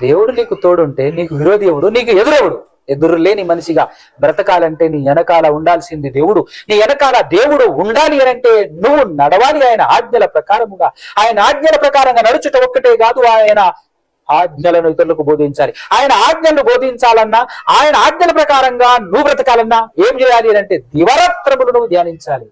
దేవుడు నీకు తోడుంటే నీకు విరోధి ఎవడు, నీకు ఎదురెవడు? ఎదురు లేని మనిషిగా బ్రతకాలంటే నీ వెనకాల ఉండాల్సింది దేవుడు. నీ వెనకాల దేవుడు ఉండాలి అంటే నువ్వు నడవాలి ఆయన ఆజ్ఞల ప్రకారముగా. ఆయన ఆజ్ఞల ప్రకారంగా నడుచుట ఒక్కటే కాదు, ఆయన ఆజ్ఞలను ఇతరులకు బోధించాలి. ఆయన ఆజ్ఞలను బోధించాలన్నా, ఆయన ఆజ్ఞల ప్రకారంగా నువ్వు బ్రతకాలన్నా ఏం చేయాలి అంటే దివారాత్రములు నువ్వు ధ్యానించాలి.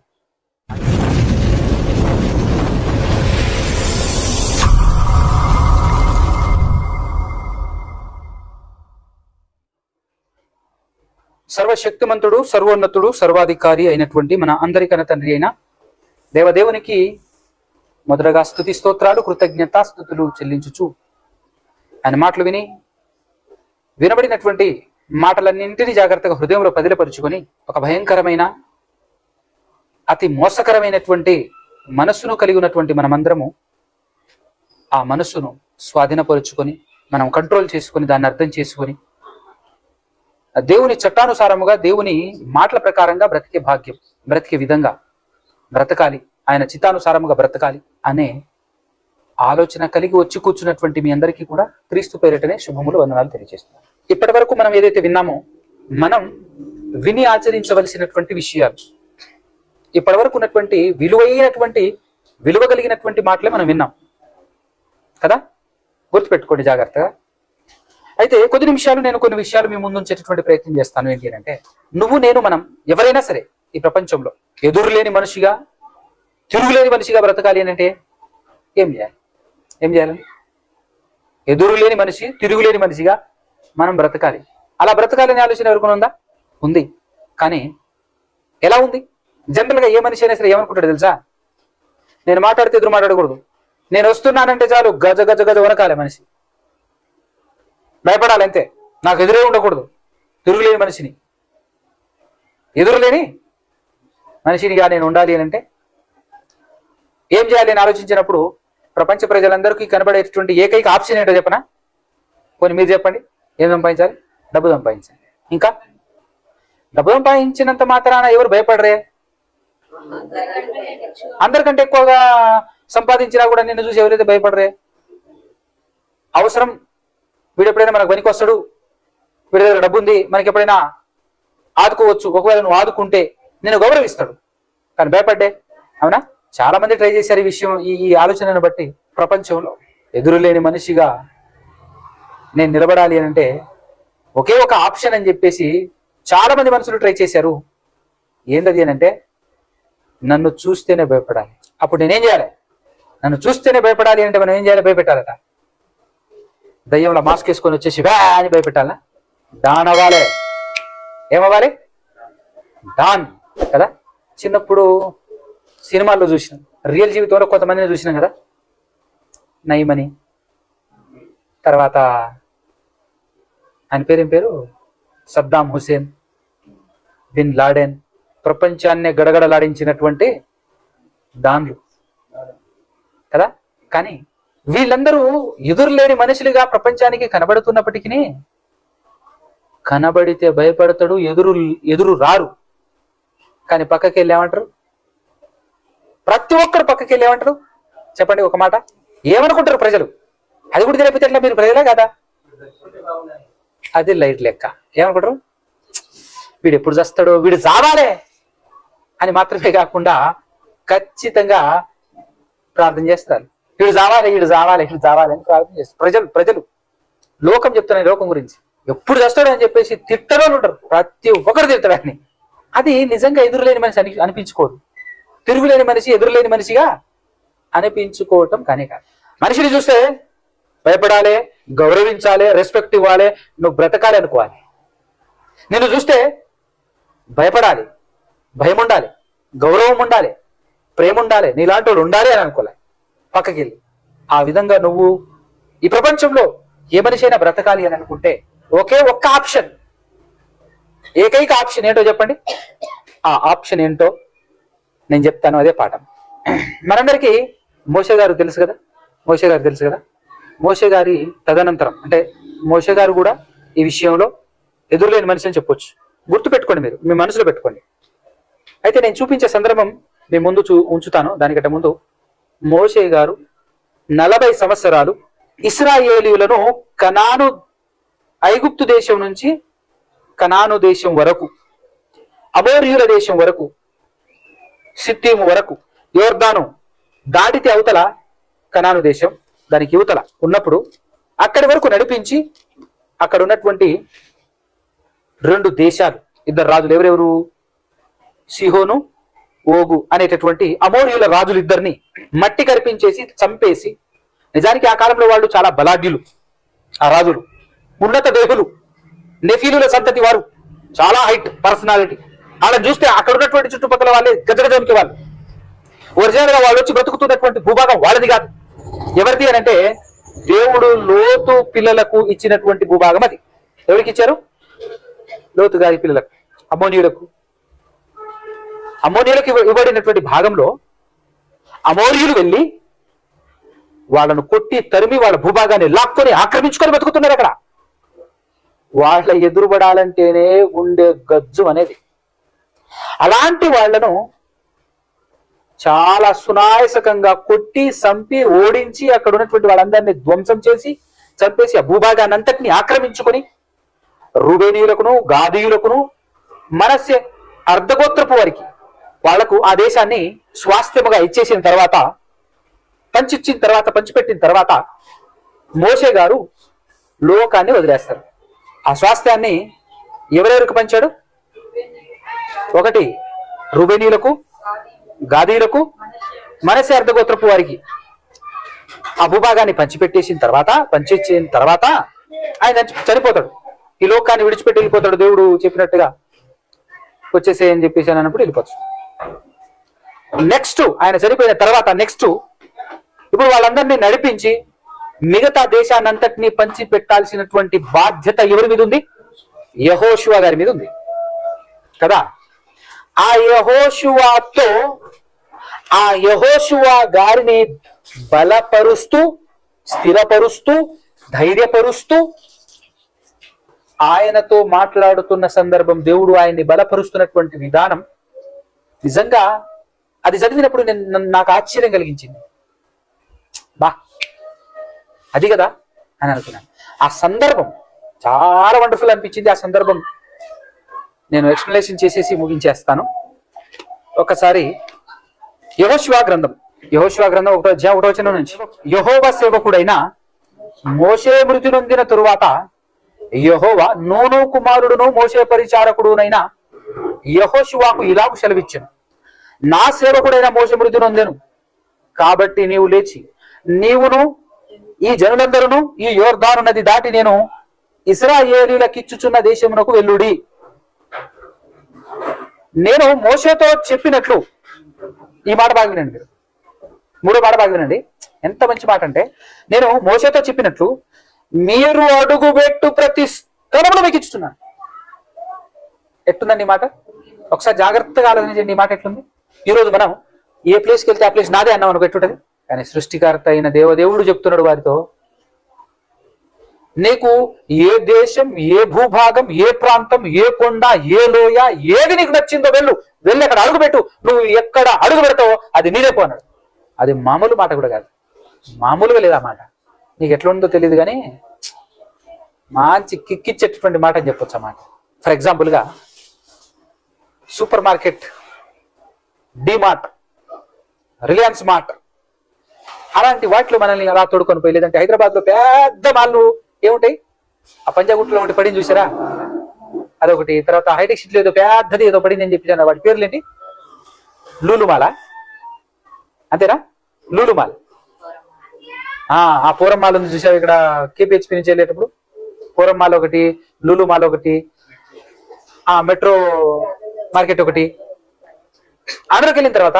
సర్వశక్తిమంతుడు, సర్వోన్నతుడు, సర్వాధికారి అయినటువంటి మన అందరి కన్న తండ్రి అయిన దేవదేవునికి మొదటగా స్తుతి స్తోత్రాలు, కృతజ్ఞతాస్తుతులు చెల్లించుచు ఆయన మాటలు వినబడినటువంటి మాటలన్నింటినీ జాగ్రత్తగా హృదయంలో పదిలపరుచుకొని ఒక భయంకరమైన అతి మోసకరమైనటువంటి మనస్సును కలిగి ఉన్నటువంటి మనమందరము ఆ మనస్సును స్వాధీనపరుచుకొని మనం కంట్రోల్ చేసుకొని దాన్ని అర్థం చేసుకొని దేవుని చట్టానుసారముగా దేవుని మాటల ప్రకారంగా బ్రతికే భాగ్యం, బ్రతికే విధంగా బ్రతకాలి, ఆయన చిత్తానుసారముగా బ్రతకాలి అనే ఆలోచన కలిగి వచ్చి కూర్చున్నటువంటి మీ అందరికీ కూడా క్రీస్తు పేరిటనే శుభములు, వందనాలు తెలియజేస్తున్నాను. ఇప్పటి వరకు మనం ఏదైతే విన్నామో మనం విని ఆచరించవలసినటువంటి విషయాలు, ఇప్పటి వరకు ఉన్నటువంటి విలువ కలిగినటువంటి మాటలే మనం విన్నాం కదా, గుర్తుపెట్టుకోండి జాగ్రత్తగా. అయితే కొన్ని విషయాలు మీ ముందు ఉంచేటటువంటి ప్రయత్నం చేస్తాను. ఏంటి అంటే నువ్వు నేను మనం ఎవరైనా సరే ఈ ప్రపంచంలో ఎదురులేని మనిషిగా, తిరుగులేని మనిషిగా బ్రతకాలి అని అంటే ఏం చేయాలి? ఎదురులేని మనిషి, తిరుగులేని మనిషిగా మనం బ్రతకాలి. అలా బ్రతకాలని ఆలోచన ఎవరికైనా ఉందా? ఉంది. కానీ ఎలా ఉంది? జనరల్గా ఏ మనిషి అయినా సరే ఏమనుకుంటాడు తెలుసా? నేను మాట్లాడితే ఎదురు మాట్లాడకూడదు, నేను వస్తున్నానంటే చాలు గజ గజ గజ వనకాలే మనిషి, భయపడాలి అంతే, నాకు ఎదురే ఉండకూడదు. తిరుగులేని మనిషిని, ఎదురులేని మనిషినిగా నేను ఉండాలి అని అంటే ఏం చేయాలి అని ఆలోచించినప్పుడు ప్రపంచ ప్రజలందరికీ కనబడేటటువంటి ఏకైక ఆప్షన్ ఏంటో చెప్పనా? కొన్ని మీరు చెప్పండి. ఏం సంపాదించాలి? డబ్బు సంపాదించాలి. ఇంకా డబ్బు సంపాదించినంత మాత్రాన ఎవరు భయపడరే? అందరికంటే ఎక్కువగా సంపాదించినా కూడా నిన్ను చూసి ఎవరైతే భయపడరే? అవసరం, వీడు ఎప్పుడైనా మనకు పనికి వస్తాడు, వీడి దగ్గర డబ్బు ఉంది, మనకి ఎప్పుడైనా ఆదుకోవచ్చు, ఒకవేళ నువ్వు ఆదుకుంటే నేను గౌరవిస్తాడు. కానీ భయపడ్డే, అవునా? చాలా మంది ట్రై చేశారు ఈ విషయం, ఈ ఆలోచనను బట్టి. ప్రపంచంలో ఎదురులేని మనిషిగా నేను నిలబడాలి అని అంటే ఒకే ఒక ఆప్షన్ అని చెప్పేసి చాలా మంది మనుషులు ట్రై చేశారు. ఏంటది అని అంటే నన్ను చూస్తేనే భయపడాలి. అప్పుడు నేనేం చేయాలి? నన్ను చూస్తేనే భయపడాలి అంటే మనం ఏం చేయాలి? భయపెట్టాలట. దయ్యంలో మాస్క్ వేసుకొని వచ్చేసి వా అని భయపెట్టాలా? డాన్ అవ్వాలి. ఏమవ్వాలి? డాన్ కదా. చిన్నప్పుడు సినిమాల్లో చూసినాం, రియల్ జీవితంలో కొంతమందిని చూసినాం కదా. నయమని, తర్వాత ఆయన పేరేం పేరు, సద్దాం హుసేన్, బిన్ లాడెన్, ప్రపంచాన్ని గడగడలాడించినటువంటి డాన్లు కదా. కానీ వీళ్ళందరూ ఎదురులేని మనుషులుగా ప్రపంచానికి కనబడుతున్నప్పటికీ కనబడితే భయపడతాడు, ఎదురు రారు. కానీ పక్కకి వెళ్ళి ఏమంటారు? ప్రతి ఒక్కరు పక్కకి వెళ్ళి ఏమంటారు చెప్పండి ఒక మాట? ఏమనుకుంటారు ప్రజలు? అది కూడా తెలియకపోతే ఎట్లా? మీరు ప్రజలే కదా. అది లైట్ లెక్క. ఏమనుకుంటారు? వీడు ఎప్పుడు చేస్తాడో, వీడు చావాలే అని మాత్రమే కాకుండా ఖచ్చితంగా ప్రార్థన చేస్తారు. వీడు చావాలి, వీడు చావాలి, వీడు చావాలి అని ప్రార్థన చేస్తారు ప్రజలు. లోకం చెప్తున్నాయి, లోకం గురించి ఎప్పుడు చేస్తాడు అని చెప్పేసి తిట్టలో ఉంటారు. ప్రతి ఒక్కరు తిడతాడని. అది నిజంగా ఎదురులేని మనిషి అనిపించుకోదు. తిరుగులేని మనిషి ఎదురులేని మనిషిగా అనిపించుకోవటం కానీ కాదు. మనిషిని చూస్తే భయపడాలి, గౌరవించాలి, రెస్పెక్ట్ ఇవ్వాలి, నువ్వు బ్రతకాలి అనుకోవాలి. నిన్ను చూస్తే భయపడాలి, భయం ఉండాలి, గౌరవం ఉండాలి, ప్రేమ ఉండాలి, నీలాంటి వాడు ఉండాలి అని అనుకోవాలి. పక్కకి వెళ్ళి ఆ విధంగా నువ్వు ఈ ప్రపంచంలో ఏ మనిషి అయినా బ్రతకాలి అని అనుకుంటే ఒకే ఒక్క ఆప్షన్, ఏకైక ఆప్షన్ ఏంటో చెప్పండి? ఆ ఆప్షన్ ఏంటో నేను చెప్తాను, అదే పాఠం. మనందరికీ మోషే గారు తెలుసు కదా. మోషే గారి తదనంతరం అంటే మోషే గారు కూడా ఈ విషయంలో ఎదురులేని మనిషి అని చెప్పొచ్చు. గుర్తుపెట్టుకోండి, మీరు మీ మనసులో పెట్టుకోండి. అయితే నేను చూపించే సందర్భం మీ ముందు ఉంచుతాను. దానికంటే ముందు మోషే గారు 40 సంవత్సరాలు ఇశ్రాయేలీయులను ఐగుప్తు దేశం నుంచి కనాను దేశం వరకు, అమోరీయుల దేశం వరకు, సిత్తీము వరకు, యోర్దాను దాటితే అవతల కనాను దేశం, దానికి యువతల ఉన్నప్పుడు అక్కడి వరకు నడిపించి అక్కడ ఉన్నటువంటి 2 దేశాలు, 2 రాజులు, ఎవరెవరు? సిహోను, ఓగు అనేటటువంటి అమోరీయుల రాజులు ఇద్దరిని మట్టి కరిపించేసి చంపేసి, నిజానికి ఆ కాలంలో వాళ్ళు చాలా బలాఢ్యులు, ఆ రాజులు ఉన్నత దేహులు, నెఫీలుల సంతతి వారు, చాలా హైట్ పర్సనాలిటీ. వాళ్ళని చూస్తే అక్కడ ఉన్నటువంటి చుట్టుపక్కల వాళ్ళే గజగజంకి వాళ్ళు. ఒరిజినల్ గా వాళ్ళు వచ్చి బ్రతుకుతున్నటువంటి భూభాగం వాళ్ళది కాదు. ఎవరిది అని అంటే దేవుడు లోతు పిల్లలకు ఇచ్చినటువంటి భూభాగం అది. ఎవరికి ఇచ్చారు? లోతు గారి పిల్లలకు, అమోనీయులకు. అమోనీయులకు ఇవ్వబడినటువంటి భాగంలో అమోరీయులు వెళ్ళి వాళ్ళను కొట్టి తరిమి వాళ్ళ భూభాగాన్ని లాక్కొని ఆక్రమించుకొని బతుకుతున్నారు అక్కడ. వాళ్ళ ఎదురుపడాలంటేనే ఉండే గజ్జు అనేది. అలాంటి వాళ్లను చాలా సునాయసకంగా కొట్టి చంపి ఓడించి అక్కడ ఉన్నటువంటి వాళ్ళందరినీ ధ్వంసం చేసి చంపేసి ఆ భూభాగాన్ని అంతటిని ఆక్రమించుకొని రూబేనీయులకును, గాదీయులకును, మనస్సే అర్ధగోత్రపు వారికి వాళ్లకు ఆ దేశాన్ని స్వాస్థ్యముగా ఇచ్చేసిన తర్వాత, పంచిపెట్టిన తర్వాత మోషే గారు లోకాన్ని వదిలేస్తారు. ఆ స్వాస్థ్యాన్ని ఎవరెవరికి పంచాడు? 1 రూబేనీయులకు, గాదీయులకు, మనస్సే అర్ధగోత్రపు వారికి ఆ భూభాగాన్ని పంచిచ్చిన తర్వాత ఆయన చనిపోతాడు. ఈ లోకాన్ని విడిచిపెట్టి వెళ్ళిపోతాడు. దేవుడు చెప్పినట్టుగా వచ్చేసేయని చెప్పేసి అన్నప్పుడు వెళ్ళిపోతాడు. నెక్స్ట్ ఆయన చనిపోయిన తర్వాత ఇప్పుడు వాళ్ళందరినీ నడిపించి మిగతా దేశాన్ని అంతటినీ పంచి పెట్టాల్సినటువంటి బాధ్యత ఎవరి మీద ఉంది? యెహోషువ గారి మీద ఉంది కదా. ఆ యెహోషువ గారిని బలపరుస్తూ, స్థిరపరుస్తూ, ధైర్యపరుస్తూ ఆయనతో మాట్లాడుతున్న సందర్భం, దేవుడు ఆయన్ని బలపరుస్తున్నటువంటి విధానం నిజంగా అది చదివినప్పుడు నాకు ఆశ్చర్యం కలిగించింది. బా అది కదా అని అనుకున్నాను. ఆ సందర్భం చాలా వండర్ఫుల్ అనిపించింది. ఆ సందర్భం నేను ఎక్స్ప్లెనేషన్ చేసేసి ముగించేస్తాను. ఒకసారి యెహోషువ గ్రంథం 1వ అధ్యాయం 1వ వచనం నుంచి, యెహోవా సేవకుడైన మోషే మృతి నొందిన తరువాత యెహోవా నూను కుమారుడును మోషే పరిచారకుడునైన యెహోషువకు ఇలాగు సెలవిచ్చెను, నా సేవకుడైన మోషే మృతి నొందెను కాబట్టి నీవు లేచి నీవును ఈ జనులందరూ ఈ యోర్దాను నది దాటి నేను ఇశ్రాయేలీయులకిచ్చుచున్న దేశమునకు వెళ్ళుడి. నేను మోషేతో చెప్పినట్లు, ఈ మాట బాగా వినండి, 3వ మాట బాగా వినండి. ఎంత మంచి మాట అంటే, నేను మోషేతో చెప్పినట్లు మీరు అడుగుబెట్టు ప్రతి స్థలంలో మీకు ఇచ్చుతున్నాను. ఎట్లుందండి ఈ మాట? ఒకసారి జాగ్రత్తగా ఆలోచించండి. ఈ మాట ఎట్లుంది? ఈరోజు మనం ఏ ప్లేస్కి వెళ్తే ఆ ప్లేస్ నాదే అన్నాం అనుకో, ఎట్టుంటది? కానీ సృష్టికర్త అయిన దేవుడు చెప్తున్నాడు వారితో, నీకు ఏ దేశం, ఏ భూభాగం, ఏ ప్రాంతం, ఏ కొండ, ఏ లోయ, ఏది నీకు నచ్చిందో వెళ్ళి అక్కడ అడుగుపెట్టు. నువ్వు ఎక్కడ అడుగు పెడతావో అది నీదే పో అన్నాడు. అది మామూలు మాట కూడా కాదు, మామూలుగా లేదా మాట. నీకు ఎట్లా ఉందో తెలియదు కానీ మంచి కిక్కిచ్చేటటువంటి మాట అని చెప్పొచ్చు. అన్నమాట ఫర్ ఎగ్జాంపుల్గా super market, DMart, Reliance mart, అలాంటి వాటిలో మనల్ని అలా తోడుకొని పోయి, లేదంటే హైదరాబాద్లో పెద్ద మాల్లు ఏముంటాయి, ఆ పంజాగుట్లో ఒకటి పడింది చూసారా, అదొకటి. తర్వాత హైటెక్ సిటీలో ఏదో పెద్దది ఏదో పడింది అని చెప్పి వాటి పేర్లేంటి? లూలుమాల, అంతేనా? లూలుమాల్. ఆ పూరం మాల్ ఉంది చూసావు, ఇక్కడ కేపీహెచ్పి నుంచి వెళ్ళేటప్పుడు పూరం మాల్ ఒకటి, లూలు మాల్ ఒకటి, మెట్రో మార్కెట్ ఒకటి. అందరికి వెళ్ళిన తర్వాత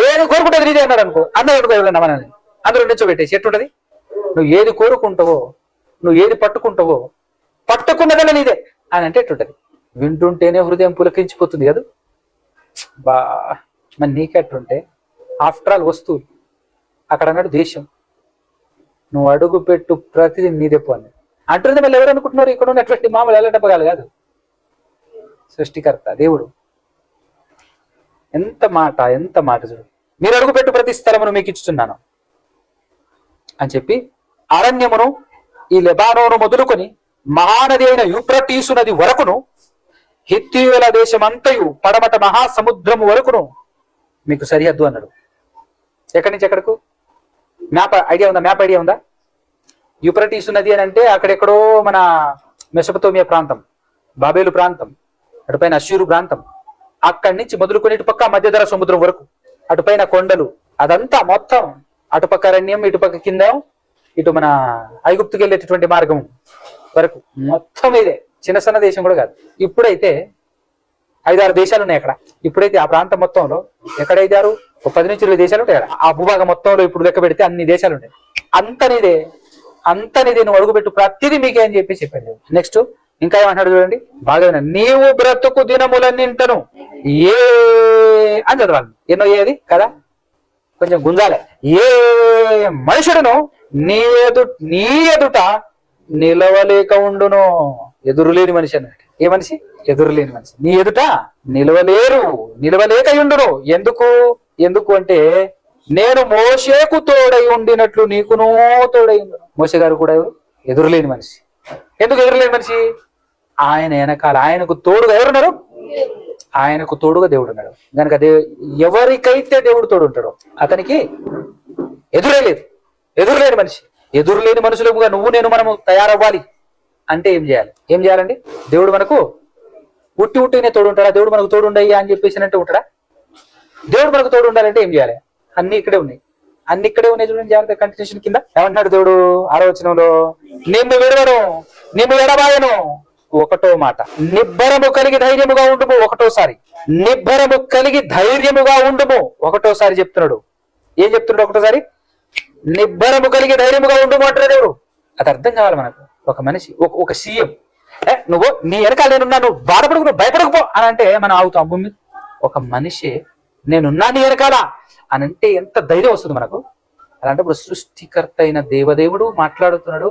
ఏది కోరుకుంటుంది నీదే అన్నాడు అనుకో, అందరూ మనల్ని అందరూ నిల్చోబెట్టేసి ఎట్టుంటది? నువ్వు ఏది కోరుకుంటావో, నువ్వు ఏది పట్టుకుంటావో, పట్టుకున్నదల్లా నీదే అని అంటే ఎట్టుంటది? వింటుంటేనే హృదయం పులకించిపోతుంది కదా. బా మరి నీకెట్టుంటే, ఆఫ్టర్ ఆల్ వస్తువులు, అక్కడ అన్నాడు దేశం, నువ్వు అడుగు పెట్టు ప్రతిదీ నీదే పని అంటుంది. మళ్ళీ ఎవరు అనుకుంటున్నారు? ఇక్కడ ఉన్నటువంటి మామూలు ఎల్లటప్పగాలు కాదు, సృష్టికర్త దేవుడు. ఎంత మాట చూడు. మీరు అడుగుపెట్టు ప్రతి స్థలమును మీకు ఇచ్చుతున్నాను అని చెప్పి అరణ్యమును, ఈ లెబానోను మొదలుకొని మహానది అయిన యూఫ్రటీసు నది వరకును, హిత్తీయుల దేశమంతయు పడమట మహాసముద్రము వరకును మీకు సరిహద్దు అన్నాడు. ఎక్కడి నుంచి ఎక్కడకు? మ్యాప్ ఐడియా ఉందా? మ్యాప్ ఐడియా ఉందా? యూఫ్రటీసు నది అని అంటే అక్కడెక్కడో మన మెసొపొతేమియా ప్రాంతం, బాబేలు ప్రాంతం, అటుపైన అష్షూరు ప్రాంతం, అక్కడి నుంచి మొదలుకొని ఇటుపక్క మధ్యధరా సముద్రం వరకు, అటుపైన కొండలు, అదంతా మొత్తం అటుపక్క అరణ్యం, ఇటుపక్క కింద ఇటు మన ఐగుప్తుకి వెళ్ళేటటువంటి మార్గం వరకు మొత్తం ఇదే. చిన్న సన్న దేశం కూడా కాదు. ఇప్పుడైతే 5-6 దేశాలు ఉన్నాయి అక్కడ. ఇప్పుడైతే ఆ ప్రాంతం మొత్తంలో ఎక్కడైతే 10 నుంచి 20 దేశాలు ఉంటాయి. ఆ భూభాగం మొత్తంలో ఇప్పుడు లెక్క పెడితే అన్ని దేశాలు ఉంటాయి. అంతనిదే నువ్వు అడుగుపెట్టు, ప్రతిదీ మీకే అని చెప్పి చెప్పాడు. నెక్స్ట్ ఇంకా ఏమంటాడు చూడండి, బాగా నీవు బ్రతుకు దినములన్నింటను ఏ అని చదవాలి. ఎన్నో ఏది కదా, కొంచెం గుంజాలే. ఏ మనుషుడును నీ ఎదుట నిలవలేక ఉండును. ఎదురులేని మనిషి అన్నట్టు. ఏ మనిషి? ఎదురులేని మనిషి. నీ ఎదుట నిలవలేక ఉండును. ఎందుకు అంటే నేను మోషేకు తోడై ఉండినట్లు నీకునో తోడై ఉండును. మోషే గారు కూడా ఎదురులేని మనిషి. ఎందుకు ఎదురులేని మనిషి? ఆయన వెనకాల ఆయనకు తోడుగా ఎవరున్నారు? ఆయనకు తోడుగా దేవుడు ఉన్నాడు కనుక ఎవరికైతే దేవుడు తోడు ఉంటాడో అతనికి ఎదురులేని మనిషి. ఎదురులేని మనుషులుగా నువ్వు నేను మనము తయారవ్వాలి అంటే ఏం చేయాలండి? దేవుడు మనకు ఉట్టినే తోడు ఉంటాడా? దేవుడు మనకు తోడు ఉండయ్యా అని చెప్పేసి ఉంటాడా? దేవుడు మనకు తోడు ఉండాలంటే ఏం చేయాలి? అన్ని ఇక్కడే ఉన్నాయి చూడండి. జాగ్రత్త కంటిన్యూషన్ కింద ఏమంటున్నాడు దేవుడు 6వ వచనంలో, నిన్ను విడవను, నిన్ను ఎడబాయను. ఒకటో మాట, నిబ్బరము కలిగి ధైర్యముగా ఉండుము. ఒకటోసారి నిబ్బరము కలిగి ధైర్యముగా ఉండుము. ఒకటోసారి చెప్తున్నాడు. ఏం చెప్తున్నాడు? ఒకటోసారి నిబ్బరము కలిగి ధైర్యముగా ఉండుము అంటాడు దేవుడు. అది అర్థం కావాలి మనకు. ఒక మనిషి, ఒక సీఎం, నువ్వు నీ వెనకాల నేనున్నా, నువ్వు బాధపడకు, నువ్వు భయపడకపో అని అంటే మనం ఆగుతాం భూమి. ఒక మనిషి నేనున్నా నీ వెనకాల అని అంటే ఎంత ధైర్యం వస్తుంది మనకు. అలాంటప్పుడు సృష్టికర్త అయిన దేవదేవుడు మాట్లాడుతున్నాడు,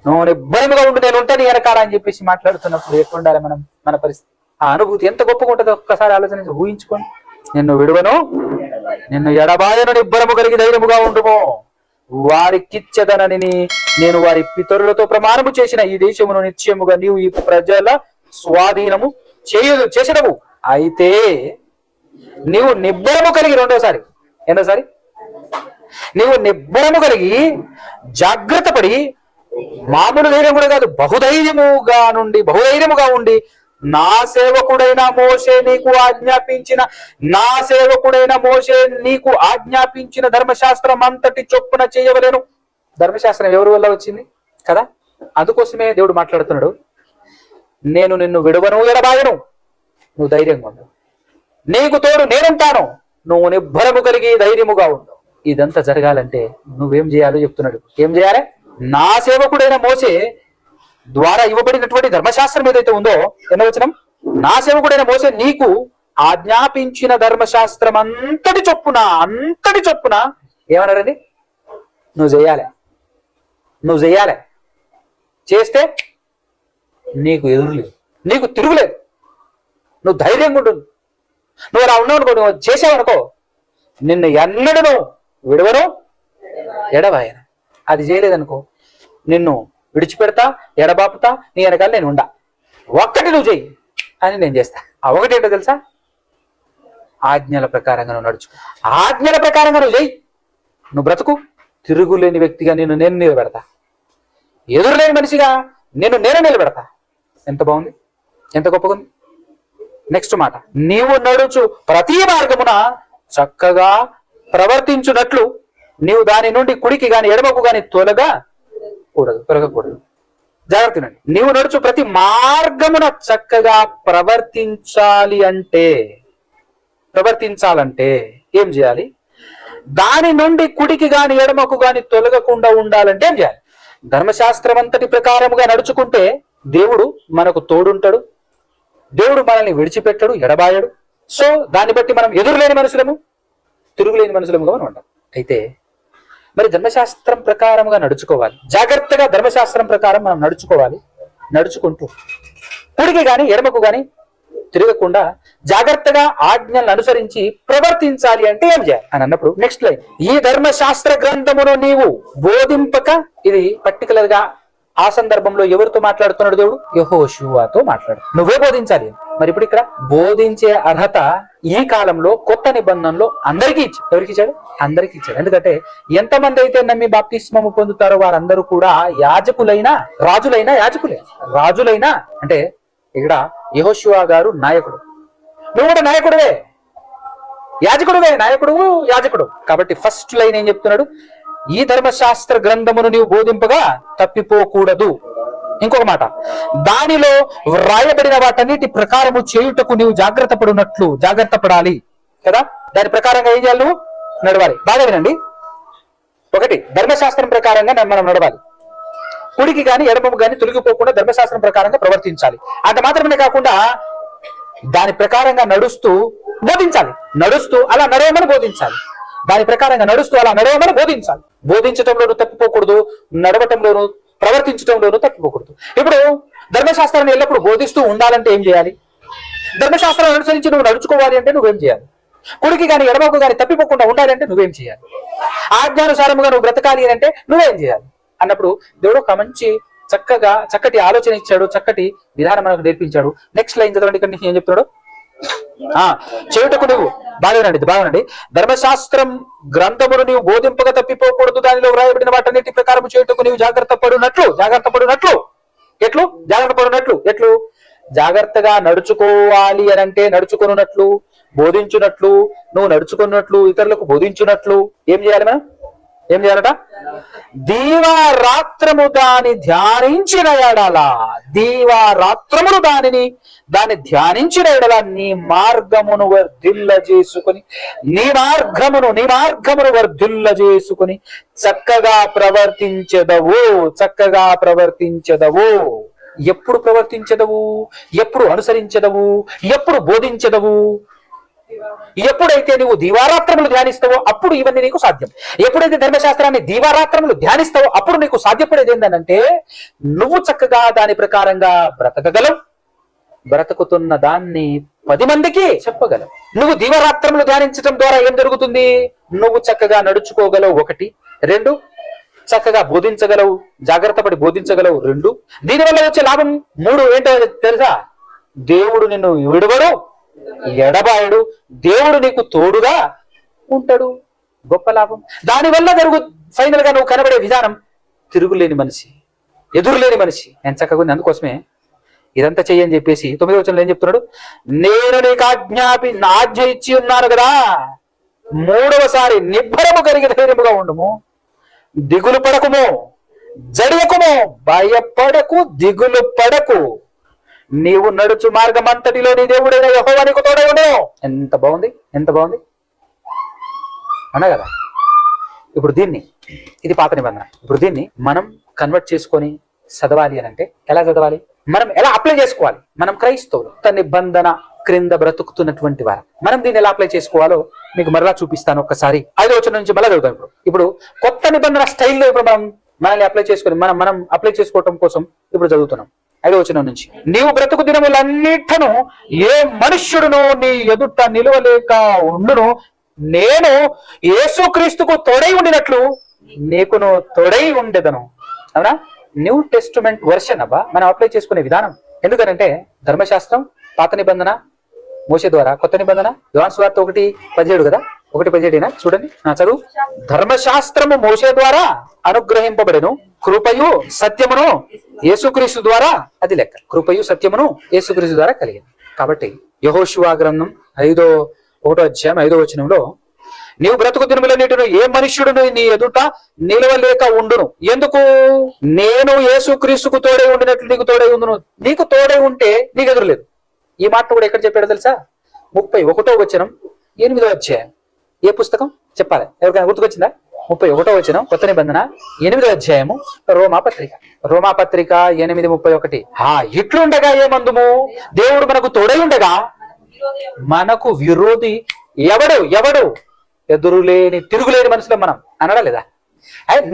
నువ్వు నిబ్బరముగా ఉండు, నేను ఉంటా నీ వెనకాల అని చెప్పేసి మాట్లాడుతున్నప్పుడు ఎట్లా ఉండాలి మన పరిస్థితి? ఆ అనుభూతి ఎంత గొప్పగా ఉంటుందో ఒక్కసారి ఆలోచన ఊహించుకోండి. నిన్ను విడువను, నిన్ను ఎడబాయను, నిబ్బరము కలిగి ధైర్యముగా ఉండుము. వారికిచ్చదనని నేను వారి పితరులతో ప్రమాణము చేసిన ఈ దేశమును నిశ్చయముగా నీవు ఈ ప్రజల స్వాధీనము చేసినవు. అయితే నీవు నిబ్బరము కలిగి, రెండోసారి నీవు నిబ్బరము కలిగి జాగ్రత్త పడి, మామూలు ధైర్యం కూడా కాదు, బహుధైర్యముగా ఉండి నా సేవకుడైన మోషే నీకు ఆజ్ఞాపించిన ధర్మశాస్త్రం అంతటి చొప్పున చేయవలేను. ధర్మశాస్త్రం ఎవరి వల్ల వచ్చింది కదా? అందుకోసమే దేవుడు మాట్లాడుతున్నాడు, నేను నిన్ను విడవను, ఎడబాయను, నువ్వు ధైర్యంగా ఉండు, నీకు తోడు నేనుంటాను, నువ్వు నిబ్బరము కలిగి ధైర్యముగా ఉండు. ఇదంతా జరగాలంటే నువ్వేం చేయాలో చెప్తున్నాడు. ఏం చేయాలి? నా సేవకుడైన మోషే ద్వారా ఇవ్వబడినటువంటి ధర్మశాస్త్రం ఏదైతే ఉందో, ఎన్నో వచనం, నా సేవకుడైన మోషే నీకు ఆజ్ఞాపించిన ధర్మశాస్త్రం అంతటి చొప్పున ఏమన్నారండి? నువ్వు చేయాలి. చేస్తే నీకు ఎదురులేదు, నీకు తిరుగులేదు, నువ్వు ధైర్యంగా ఉంటుంది. నువ్వు అలా ఉన్నావు అనుకో, నువ్వు చేసావనుకో, నిన్ను ఎన్నడను విడవను, ఎడబాయను. అది చేయలేదనుకో, నిన్ను విడిచిపెడతా, ఎడబాపుతా, నీ వెనకాల నేను ఉండా. ఒక్కటి నువ్వు చెయ్యి అని నేను చేస్తా. ఆ ఒకటి ఏంటో తెలుసా? ఆజ్ఞల ప్రకారంగా నువ్వు నడుచు, ఆజ్ఞల ప్రకారంగా నువ్వు చెయ్యి, నువ్వు బ్రతుకు. తిరుగులేని వ్యక్తిగా నేను నిలబెడతా, ఎదురులేని మనిషిగా నేను నిలబెడతా. ఎంత బాగుంది, ఎంత గొప్పగా ఉంది. నెక్స్ట్ మాట, నీవు నడుచు ప్రతి మార్గమున చక్కగా ప్రవర్తించున్నట్లు నీవు దాని నుండి కుడికి గాని ఎడమకు గాని తొలగకూడదు. జాగ్రత్త నండి. నీవు నడుచు ప్రతి మార్గమున చక్కగా ప్రవర్తించాలంటే ఏం చేయాలి? దాని నుండి కుడికి గాని ఎడమకు గాని తొలగకుండా ఉండాలంటే ఏం చేయాలి? ధర్మశాస్త్రం అంతటి ప్రకారముగా నడుచుకుంటే దేవుడు మనకు తోడుంటాడు, దేవుడు మనల్ని విడిచిపెట్టడు, ఎడబాయడు. సో దాన్ని బట్టి మనం ఎదురులేని మనుషులము, తిరుగులేని మనుషులముగా మనం ఉంటాం. అయితే మరి ధర్మశాస్త్రం ప్రకారంగా నడుచుకోవాలి, జాగ్రత్తగా ధర్మశాస్త్రం ప్రకారం మనం నడుచుకోవాలి. నడుచుకుంటూ కుడికి గాని ఎడమకు గాని తిరగకుండా జాగ్రత్తగా ఆజ్ఞలను అనుసరించి ప్రవర్తించాలి అంటే ఏం చేయాలి అని అన్నప్పుడు నెక్స్ట్ లైన్, ఈ ధర్మశాస్త్ర గ్రంథమును నీవు బోధింపక. ఇది పర్టికులర్ గా ఆ సందర్భంలో ఎవరితో మాట్లాడుతున్నాడు దేవుడు? యెహోషువతో మాట్లాడు. నువ్వే బోధించాలి. మరి ఇప్పుడు ఇక్కడ బోధించే అర్హత ఈ కాలంలో కొత్త నిబంధనలో అందరికీ ఇచ్చాడు. ఎవరికి ఇచ్చాడు? అందరికీ ఇచ్చాడు. ఎందుకంటే ఎంతమంది అయితే నమ్మి బాప్తిస్మము పొందుతారో వారందరూ కూడా యాజకులైనా రాజులైనా యాజకులే. రాజులైనా అంటే ఇక్కడ యెహోషువ గారు నాయకుడు, నువ్వు కూడా నాయకుడువే, యాజకుడువే, నాయకుడు యాజకుడు. కాబట్టి ఫస్ట్ లైన్ ఏం చెప్తున్నాడు? ఈ ధర్మశాస్త్ర గ్రంథమును నీవు బోధింపగా తప్పిపోకూడదు. ఇంకొక మాట, దానిలో వ్రాయబడిన వాటన్నిటి ప్రకారము చేయుటకు నీవు జాగ్రత్త పడాలి కదా. దాని ప్రకారంగా ఏం చేయాలి? నువ్వు నడవాలి. బాగా వినండి. ఒకటి, ధర్మశాస్త్రం ప్రకారంగా మనం నడవాలి. కుడికి గాని ఎడమకు గాని తొలగిపోకుండా ధర్మశాస్త్రం ప్రకారంగా ప్రవర్తించాలి. అంత మాత్రమే కాకుండా దాని ప్రకారంగా నడుస్తూ బోధించాలి. నడుస్తూ అలా నడవమని బోధించాలి. దాని ప్రకారంగా నడుస్తూ అలా నడవమని బోధించాలి. బోధించటంలోనూ తప్పిపోకూడదు, నడవటంలోనూ ప్రవర్తించటంలోనూ తప్పిపోకూడదు. ఇప్పుడు ధర్మశాస్త్రాన్ని ఎల్లప్పుడు బోధిస్తూ ఉండాలంటే ఏం చేయాలి? ధర్మశాస్త్రాన్ని అనుసరించి నువ్వు నడుచుకోవాలి అంటే నువ్వేం చేయాలి? కుడికి గాని ఎడమకు గాని తప్పిపోకుండా ఉండాలి అంటే నువ్వేం చేయాలి? ఆజ్ఞానుసారముగా నువ్వు బ్రతకాలి అంటే నువ్వేం చేయాలి అన్నప్పుడు దేవుడు ఒక మంచి చక్కటి ఆలోచన ఇచ్చాడు, చక్కటి విధానం మనకు నేర్పించాడు. నెక్స్ట్ లైన్ చదవండి. కండిషన్ ఏం చెప్తున్నాడు? చేయుటకు నువ్వు బాగునండి. ధర్మశాస్త్రం గ్రంథమును నీవు బోధింపగా తప్పిపోకూడదు, దానిలో వ్రాయబడిన వాటన్నిటి ప్రకారం చేయుటకు నీవు జాగ్రత్త పడునట్లు ఎట్లు జాగ్రత్తగా నడుచుకోవాలి అని అంటే నడుచుకున్నట్లు, బోధించున్నట్లు, నువ్వు నడుచుకున్నట్లు, ఇతరులకు బోధించున్నట్లు ఏం చేయాలి? మనం ఏం చేయాలట? దీవారాత్రము దాన్ని ధ్యానించిన ఎడల, దీవారాత్రములు దాన్ని ధ్యానించిన ఎడల నీ మార్గమును వర్ధిల్ల చేసుకుని నీ మార్గమును వర్ధిల్ల చేసుకుని చక్కగా ప్రవర్తించెదవు. ఎప్పుడు ప్రవర్తించెదవు? ఎప్పుడు అనుసరించెదవు? ఎప్పుడు బోధించెదవు? ఎప్పుడైతే నువ్వు దీవారాత్రములు ధ్యానిస్తావో అప్పుడు ఇవన్నీ నీకు సాధ్యం. ఎప్పుడైతే ధర్మశాస్త్రాన్ని దీవారాత్రములు ధ్యానిస్తావో అప్పుడు నీకు సాధ్యపడేది ఏంటంటే నువ్వు చక్కగా దాని ప్రకారంగా బ్రతకగలవు, బ్రతుకుతున్న దాన్ని 10 మందికి చెప్పగలవు. నువ్వు దీవారాత్రములు ధ్యానించడం ద్వారా ఏం జరుగుతుంది? నువ్వు చక్కగా నడుచుకోగలవు 1, 2 చక్కగా బోధించగలవు, జాగ్రత్త పడి బోధించగలవు 2. దీనివల్ల వచ్చే లాభం 3 ఏంటో తెలుసా? దేవుడు నిన్ను విడువడు, ఎడబాయడు, దేవుడు నీకు తోడుగా ఉంటాడు. గొప్ప లాభం. దానివల్ల ఫైనల్ గా నువ్వు కనబడే విధానం తిరుగులేని మనిషి, ఎదురులేని మనిషి. ఎంత చక్కగా ఉంది. అందుకోసమే ఇదంతా చెయ్యని చెప్పేసి 9వ వచనంలో ఏం చెప్తున్నాడు? నేను నీకు ఆజ్ఞ ఇచ్చి ఉన్నాను కదా. 3వసారి నిబ్బరము కలిగి ధైర్యముగా ఉండుము, దిగులు పడకుము, జడియకుము, భయపడకు, దిగులు పడకు. నీవు నడుచు మార్గం అంతటిలో నీ దేవుడైన యెహోవా నీకు తోడై ఉండును. ఎంత బాగుంది అన్నా కదా. ఇప్పుడు ఇది పాత నిబంధన. ఇప్పుడు దీన్ని మనం కన్వర్ట్ చేసుకొని చదవాలి అని అంటే ఎలా చదవాలి? మనం ఎలా అప్లై చేసుకోవాలి? మనం క్రైస్తవులు కొత్త నిబంధన క్రింద బ్రతుకుతున్నటువంటి వారు మనం దీన్ని ఎలా అప్లై చేసుకోవాలో మీకు మరలా చూపిస్తాను. ఒక్కసారి 5వ వచనం నుంచి మళ్ళీ చదువుతాం. ఇప్పుడు కొత్త నిబంధన స్టైల్లో ఇప్పుడు మనల్ని అప్లై చేసుకొని మనం అప్లై చేసుకోవటం కోసం ఇప్పుడు చదువుతున్నాం. 5వ వచనం నుంచి, నీవు బ్రతుకు దినములన్నిటను ఏ మనుష్యుడును నీ ఎదుట నిలువలేక ఉండును, నేను యేసుక్రీస్తుకు తోడై ఉండినట్లు నీకును తోడై ఉండెదను. అవునా? న్యూ టెస్టిమెంట్ వర్షన్ అబ్బా మనం అప్లై చేసుకునే విధానం. ఎందుకనంటే ధర్మశాస్త్రం పాత నిబంధన మోషే ద్వారా, కొత్త నిబంధన యోహాను సువార్త 1:17 కదా. 1:17 చూడండి, చదువు. ధర్మశాస్త్రము మోషే ద్వారా అనుగ్రహింపబడెను, కృపయు సత్యమును యేసుక్రీస్తు ద్వారా, అది లెక్క, కృపయు సత్యమును యేసుక్రీస్తు ద్వారా కలిగింది. కాబట్టి యెహోషువ గ్రంథం 1వ అధ్యాయం 5వ వచనంలో, నీవు బ్రతుకు దినములన్నిటిను ఏ మనుష్యుడును నీ ఎదుట నిలవలేక ఉండును. ఎందుకు? నేను యేసుక్రీస్తుకు తోడై ఉండినట్లు నీకు తోడై ఉండును. నీకు తోడై ఉంటే నీకు ఎదురులేదు. ఈ మాట కూడా ఎక్కడ చెప్పాడో తెలుసా? 31వ వచనం 8వ అధ్యాయం. ఏ పుస్తకం చెప్పాలి? ఎవరికైనా గుర్తుకొచ్చిందా? 31వ వచనం కొత్త నిబంధన 8వ అధ్యాయము రోమాపత్రిక 8:31. ఇట్లుండగా ఏమందుము? దేవుడు మనకు తోడై ఉండగా మనకు విరోధి ఎవడు? ఎదురులేని తిరుగులేని మనుషులు మనం అనడా లేదా?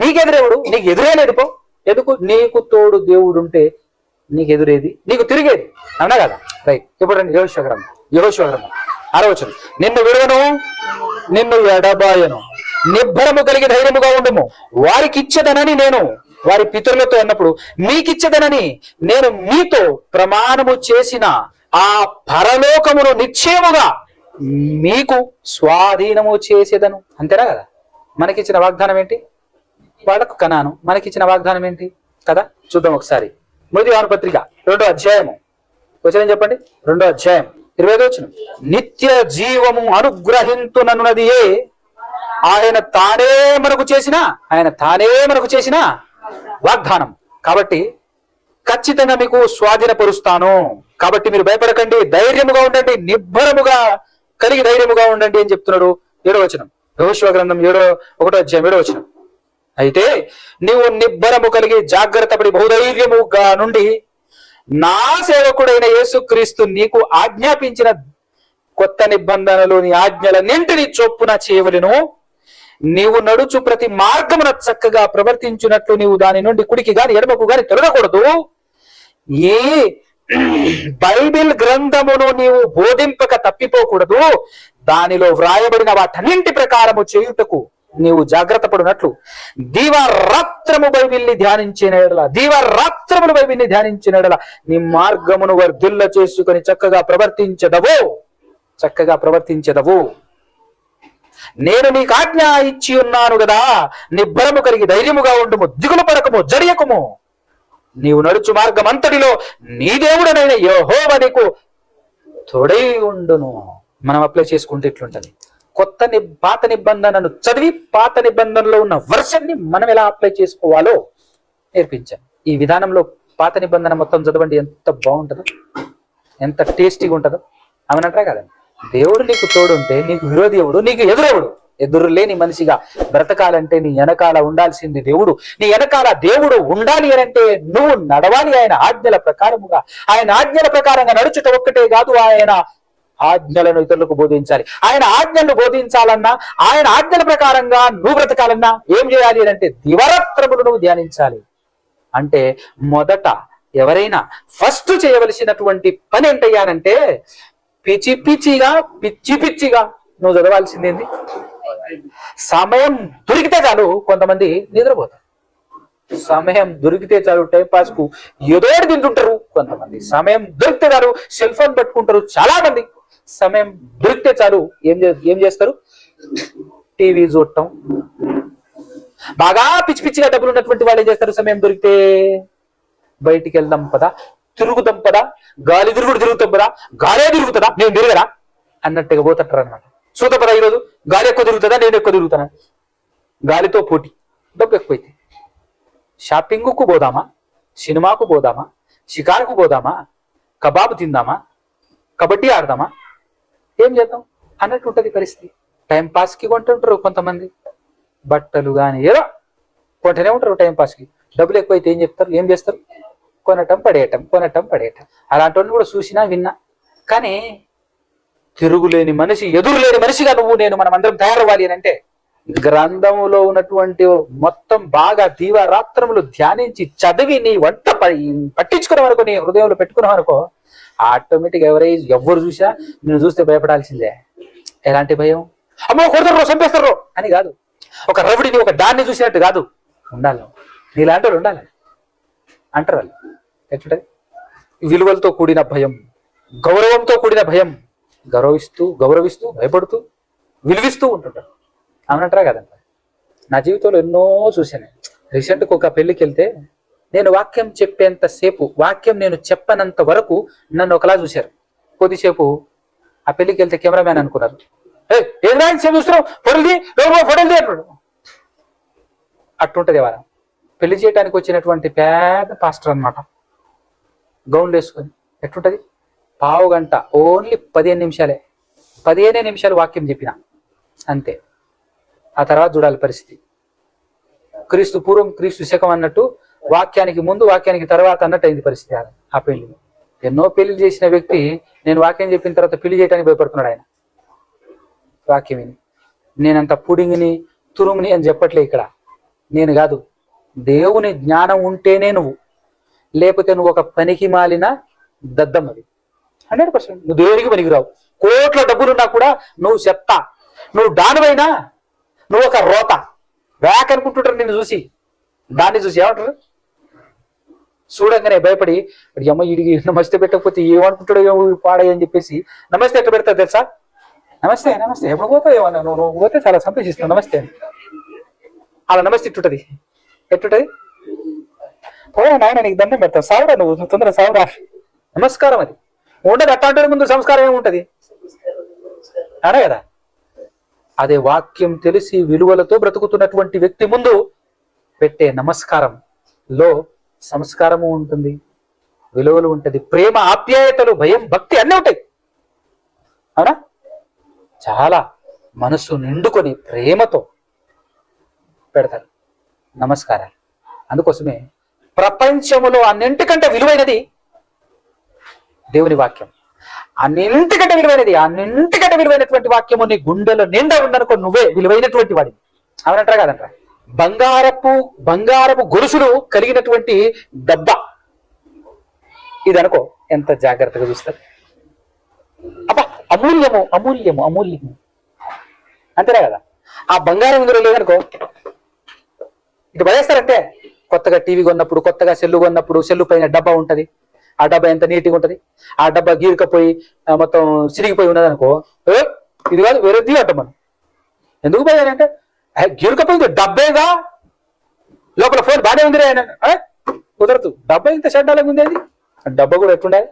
నీకెదురేవుడు? నీకు ఎదురే లేదు పో. ఎందుకు? నీకు తోడు దేవుడు ఉంటే నీకు ఎదురేది, నీకు తిరిగేది. అవునా కదా? రైట్. ఇప్పుడు రండి యెహోషువ గ్రంథం 6వ వచనం. నిన్ను విడువను, నిన్ను ఎడబాయను, నిబ్బరము కలిగి ధైర్యముగా ఉండుము. వారికి ఇచ్చేదనని నేను వారి పితరులతో అన్నప్పుడు మీకిచ్చేదనని నేను మీతో ప్రమాణము చేసిన ఆ పరలోకమును నిశ్చయముగా మీకు స్వాధీనము చేసేదను. అంతేనా కదా? మనకిచ్చిన వాగ్దానం ఏంటి? వాళ్ళకు కనాను. మనకిచ్చిన వాగ్దానం ఏంటి కదా? చూద్దాం ఒకసారి. మొదటి యోహాను పత్రిక 2వ అధ్యాయము వచనం చెప్పండి. 2వ అధ్యాయం 25వ వచనం. నిత్య జీవము అనుగ్రహింతునన్నది ఆయన తానే మనకు చేసిన వాగ్దానం. కాబట్టి ఖచ్చితంగా మీకు స్వాధీనపరుస్తాను. కాబట్టి మీరు భయపడకండి, ధైర్యముగా ఉండండి, నిబ్బరముగా కలిగి ధైర్యముగా ఉండండి అని చెప్తున్నాడు. 7వ వచనం యెహోషువ గ్రంథం 1వ అధ్యాయం 7వ వచనం. అయితే నీవు నిబ్బరము కలిగి జాగ్రత్త పడి బహుధైర్యముగా నుండి నా సేవకుడైన యేసుక్రీస్తు నీకు ఆజ్ఞాపించిన కొత్త నిబంధనలోని ఆజ్ఞలన్నింటినీ చొప్పున చేయవలెను. నీవు నడుచు ప్రతి మార్గమున చక్కగా ప్రవర్తించినట్లు నీవు దాని నుండి కుడికి గాని ఎడమకు గాని తొలగకూడదు. ఈ బైబిల్ గ్రంథమును నీవు బోధింపక తప్పిపోకూడదు. దానిలో వ్రాయబడిన వాటన్నింటి ప్రకారము చేయుటకు నీవు జాగ్రత్త పడినట్లు దీవారాత్రములు బైబిల్ని ధ్యానించిన ఎడల నీ మార్గమును వర్ధిల్ల చేసుకుని చక్కగా ప్రవర్తించదవు. నేను నీకు ఆజ్ఞ ఇచ్చి ఉన్నాను కదా, నిబ్బరము కలిగి ధైర్యముగా ఉండుము, దిగులు పడకము, జడియకుము. నీవు నడుచు మార్గం అంతటిలో నీ దేవుడనైన యెహోవా నీకు తోడై ఉండును. మనం అప్లై చేసుకుంటే ఎట్లుంటది? పాత నిబంధనను చదివి పాత నిబంధనలో ఉన్న వర్షన్ని మనం ఎలా అప్లై చేసుకోవాలో నేర్పించాను. ఈ విధానంలో పాత నిబంధన మొత్తం చదవండి, ఎంత బాగుంటుందో, ఎంత టేస్టీగా ఉంటుందో. అవునంటారా కదండి? దేవుడు నీకు తోడుంటే నీకు విరోధి ఎవడు, నీకు ఎదురెవడు? ఎదురు లేని మనిషిగా బ్రతకాలంటే నీ వెనకాల ఉండాల్సింది దేవుడు. నీ వెనకాల దేవుడు ఉండాలి అనంటే నువ్వు నడవాలి ఆయన ఆజ్ఞల ప్రకారముగా. ఆయన ఆజ్ఞల ప్రకారంగా నడుచుట ఒక్కటే కాదు, ఆయన ఆజ్ఞలను ఇతరులకు బోధించాలి. ఆయన ఆజ్ఞలను బోధించాలన్నా, ఆయన ఆజ్ఞల ప్రకారంగా నువ్వు బ్రతకాలన్నా ఏం చేయాలి అంటే దివారాత్రములు నువ్వు ధ్యానించాలి. అంటే మొదట ఎవరైనా ఫస్ట్ చేయవలసినటువంటి పని ఏంటయ్యానంటే పిచ్చి పిచ్చిగా నువ్వు చదవాల్సింది ఏంది? సమయం దొరికితే చాలు. కొంతమంది నిద్రపోతారు. సమయం దొరికితే చాలు టైం పాస్ కు ఏదోటి తింటుంటారు. కొంతమంది సమయం దొరికితే చాలు సెల్ ఫోన్ పట్టుకుంటారు. చాలా మంది సమయం దొరికితే చాలు ఏం చేస్తారు? టీవీ చూడటం. బాగా పిచ్చిగా డబ్బులు ఉన్నటువంటి వాళ్ళు ఏం చేస్తారు? సమయం దొరికితే బయటికి వెళ్దాం పదా, తిరుగుతాం పదా, గాలి తిరుగుతాం పదా, గాలే తిరుగుతుందా, నేను తిరగరా అన్నట్టుగా పోతుంటారు అన్నమాట. చూద్దాం పదా, ఈరోజు గాలి ఎక్కువ తిరుగుతుందా, నేను ఎక్కువ తిరుగుతానా? గాలితో పోటీ, డబ్బు ఎక్కువైతే. షాపింగ్కు పోదామా, సినిమాకు పోదామా, షికారుకు పోదామా, కబాబు తిందామా, కబడ్డీ ఆడదామా, ఏం చేద్దాం అన్నట్టు ఉంటుంది పరిస్థితి. టైం పాస్కి కొంటుంటారు కొంతమంది. బట్టలు కానీ ఏదో కొంటనే ఉంటారు టైం పాస్కి. డబ్బులు ఎక్కువైతే ఏం చేస్తారు? కొనటం పడేయటం. అలాంటి వాళ్ళు కూడా చూసినా విన్నా. కానీ తిరుగులేని మనిషి, ఎదురులేని మనిషిగా మనం అందరం తయారవ్వాలి అని అంటే గ్రంథములో ఉన్నటువంటి మొత్తం బాగా దీవారాత్రములు ధ్యానించి చదివి నీ వంట పట్టించుకున్నాం అనుకో, నీ హృదయంలో పెట్టుకున్నాం అనుకో, ఆటోమేటిక్ ఎవరు చూసా నేను చూస్తే భయపడాల్సిందే. ఎలాంటి భయం? అమ్మో కొడతారు, చంపేస్తారు అని కాదు. ఒక రవిడిని, ఒక దాన్ని చూసినట్టు కాదు. ఉండాలి, నీలాంటి వాళ్ళు ఉండాలి అంటారు వాళ్ళు. ఎట్లుంటది? విలువలతో కూడిన భయం, గౌరవంతో కూడిన భయం. గౌరవిస్తూ భయపడుతూ విలువిస్తూ ఉంటుంటారు. అవునంటారా కదంట? నా జీవితంలో ఎన్నో చూశాను. రీసెంట్గా ఒక పెళ్లికి వెళ్తే నేను వాక్యం చెప్పేంత సేపు, వాక్యం నేను చెప్పనంత వరకు నన్ను ఒకలా చూశారు. కొద్దిసేపు ఆ పెళ్లికి వెళ్తే కెమెరామ్యాన్ అనుకున్నారు. ఏదైనా సేపు చూస్తున్నావు, ఫోటోలు అంటున్నాడు. అట్టుంటది. ఎవరా పెళ్లి చేయడానికి వచ్చినటువంటి పేద పాస్టర్ అనమాట, గౌన్లు వేసుకొని. ఎట్లుంటది? పావు గంట, ఓన్లీ 15 నిమిషాలే, 15 నిమిషాలు వాక్యం చెప్పిన అంతే. ఆ తర్వాత చూడాలి పరిస్థితి. క్రీస్తు పూర్వం క్రీస్తు శకం అన్నట్టు, వాక్యానికి ముందు వాక్యానికి తర్వాత అన్నట్టు అయింది పరిస్థితి. ఆ పెళ్లి. ఎన్నో పెళ్లి చేసిన వ్యక్తి నేను వాక్యం చెప్పిన తర్వాత పెళ్లి చేయడానికి భయపడుతున్నాడు. ఆయన వాక్యం విని. నేనంత పుడింగిని తురుముని అని చెప్పట్లే ఇక్కడ. నేను కాదు, దేవుని జ్ఞానం ఉంటేనే నువ్వు, లేకపోతే నువ్వు ఒక పనికి మాలిన దద్దమ్మది. 100% నువ్వు దేనికి పనికిరావు. కోట్ల డబ్బులున్నా కూడా నువ్వు చెత్త. నువ్వు దానివైనా నువ్వు ఒక రోత. వ్యాక్ అనుకుంటుంటారు నిన్ను చూసి. దాన్ని చూసి ఏమంటారు? చూడంగానే భయపడి అమ్మ ఇడికి నమస్తే పెట్టకపోతే ఏమనుకుంటాడో ఏమో పాడని చెప్పేసి నమస్తే ఎట్లా పెడతారు తెలుసా? నమస్తే నమస్తే ఎప్పుడు పోతావు ఏమన్నా, నువ్వు పోతే చాలా సంతోషిస్తావు నమస్తే అని. అలా నమస్తే ఇట్టుంటది. ఎట్టుంటది? ఓ నాయన నీకు దండం పెడతావు, సావురా నువ్వు తొందర సావురా. నమస్కారం అది ఉండదు. అట్లాంటి ముందు సంస్కారం ఏముంటది అనే కదా. అదే వాక్యం తెలిసి విలువలతో బ్రతుకుతున్నటువంటి వ్యక్తి ముందు పెట్టే నమస్కారంలో సంస్కారము ఉంటుంది, విలువలు ఉంటుంది, ప్రేమ, ఆప్యాయతలు, భయం, భక్తి అన్నీ ఉంటాయి. అవునా? చాలా మనసు నిండుకొని ప్రేమతో పెడతారు నమస్కారాలు. అందుకోసమే ప్రపంచములో అన్నింటికంటే విలువైనది దేవుని వాక్యం. అన్నింటికంటే విలువైనటువంటి వాక్యము నీ గుండెలో నిండా ఉందనుకో, నువ్వే విలువైనటువంటి వాడిని. అవునంటారా కాదంటారా? బంగారపు గొలుసులు కలిగినటువంటి డబ్బా ఇది అనుకో, ఎంత జాగ్రత్తగా చూస్తారు. అబ్బా అమూల్యము అంతేనా కదా? ఆ బంగారం ఇందులో లేదనుకో ఇటు పడేస్తారంటే. కొత్తగా టీవీ కొన్నప్పుడు, కొత్తగా సెల్లు కొన్నప్పుడు సెల్లు పైన డబ్బా ఉంటది. ఆ డబ్బా ఎంత నీట్గా ఉంటది. ఆ డబ్బా గీరుకపోయి మొత్తం చిరిగిపోయి ఉన్నది అనుకో, ఇది కాదు వేరేది అంటాం మనం. ఎందుకు పోయానంటే గీరుకపోయింది డబ్బేగా, లోపల ఫోన్ బాగానే ఉంది కుదరదు. డబ్బా ఇంత షడ్డాలకు ఉంది. అది డబ్బా కూడా ఎట్లుండాలి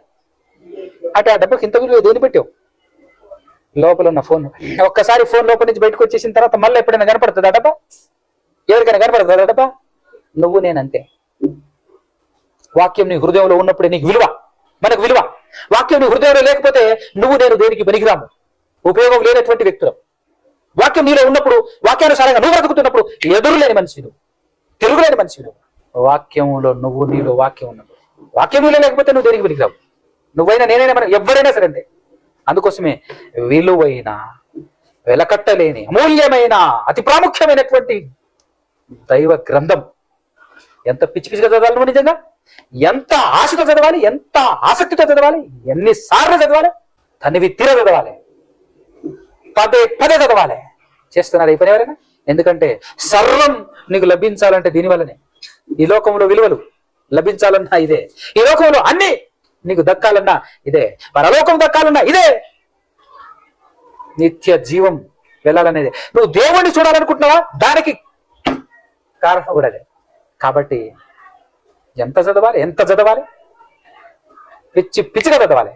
అంటే ఆ డబ్బాకి ఇంత విలువ దేని పెట్టావు? లోపల ఉన్న ఫోన్. ఒక్కసారి ఫోన్ లోపల నుంచి బయటకు వచ్చేసిన తర్వాత మళ్ళీ ఎప్పుడైనా కనపడుతుంది ఆ డబ్బా? ఎవరికైనా కనపడుతుంది ఆ డబ్బా? నువ్వు నేనంతే. వాక్యం నీ హృదయంలో ఉన్నప్పుడే నీకు విలువ, మనకు విలువ. వాక్యం నీ హృదయంలో లేకపోతే నువ్వు నేను దేనికి పనికిరాము, ఉపయోగం లేనటువంటి వ్యక్తులు. వాక్యం నీలో ఉన్నప్పుడు, వాక్యానుసారంగా నువ్వు బ్రతుకుతున్నప్పుడు ఎదురులేని మనిషి నువ్వు, తిరుగులేని మనిషి నువ్వు. వాక్యంలో నువ్వు, నీలో వాక్యం ఉన్నప్పుడు. వాక్యం నీలో లేకపోతే నువ్వు దేనికి పనికిరావు. నువ్వైనా నేనైనా మనం ఎవరైనా సరే అంతే. అందుకోసమే విలువైన, వెలకట్టలేని, అమూల్యమైన, అతి ప్రాముఖ్యమైనటువంటి దైవ గ్రంథం ఎంత పిచ్చిగా చదవాలి నువ్వు నిజంగా? ఎంత ఆశతో చదవాలి, ఎంత ఆసక్తితో చదవాలి, ఎన్నిసార్లు చదవాలి, తనివి తీర చదవాలి, పదే చదవాలి. చేస్తున్నారు ఈ పని ఎవరైనా? ఎందుకంటే సర్వం నీకు లభించాలంటే దీనివల్లనే. ఈ లోకంలో విలువలు లభించాలన్నా ఇదే, ఈ లోకంలో అన్ని నీకు దక్కాలన్నా ఇదే, పరలోకం దక్కాలన్నా ఇదే, నిత్య జీవం వెళ్ళాలనేది. నువ్వు దేవుణ్ణి చూడాలనుకుంటున్నావా? దానికి కారణం కూడా అదే. కాబట్టి ఎంత చదవాలి, పిచ్చిగా చదవాలి.